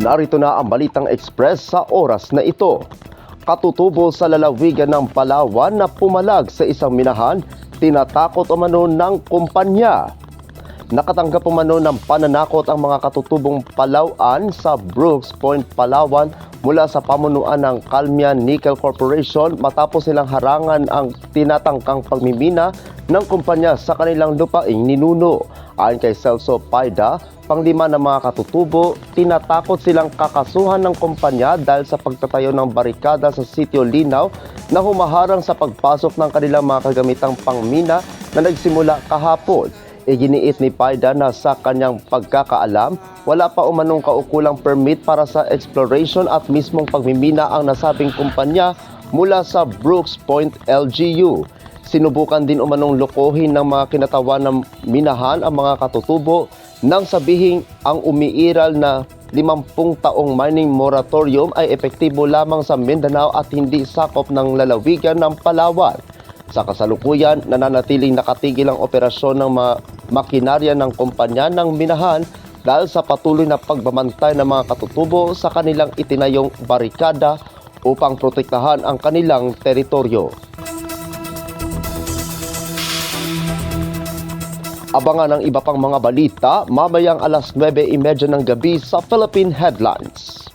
Narito na ang Balitang Express sa oras na ito. Katutubo sa lalawigan ng Palawan na pumalag sa isang minahan, tinatakot umano ng kumpanya. Nakatanggap umano ng pananakot ang mga katutubong Palawan sa Brooks Point, Palawan mula sa pamunuan ng Calmian Nickel Corporation matapos silang harangan ang tinatangkang pagmimina ng kumpanya sa kanilang lupaing ninuno. Ayon kay Celso Paida, panglima ng mga katutubo, tinatakot silang kakasuhan ng kumpanya dahil sa pagtatayo ng barikada sa Sitio Linaw na humaharang sa pagpasok ng kanilang mga kagamitang pangmina na nagsimula kahapon. Iginiit ni Paida na sa kanyang pagkakaalam, wala pa umanong kaukulang permit para sa exploration at mismong pagmimina ang nasabing kumpanya mula sa Brooks Point LGU. Sinubukan din umanong lokohin ng mga kinatawan ng minahan ang mga katutubo nang sabihing ang umiiral na 50 taong mining moratorium ay epektibo lamang sa Mindanao at hindi sakop ng lalawigan ng Palawan. Sa kasalukuyan, nananatiling nakatigil ang operasyon ng mga makinarya ng kumpanya ng minahan dahil sa patuloy na pagbabantay ng mga katutubo sa kanilang itinayong barikada upang protektahan ang kanilang teritoryo. Abangan ang iba pang mga balita mamayang alas 9:30 ng gabi sa Philippine Headlines.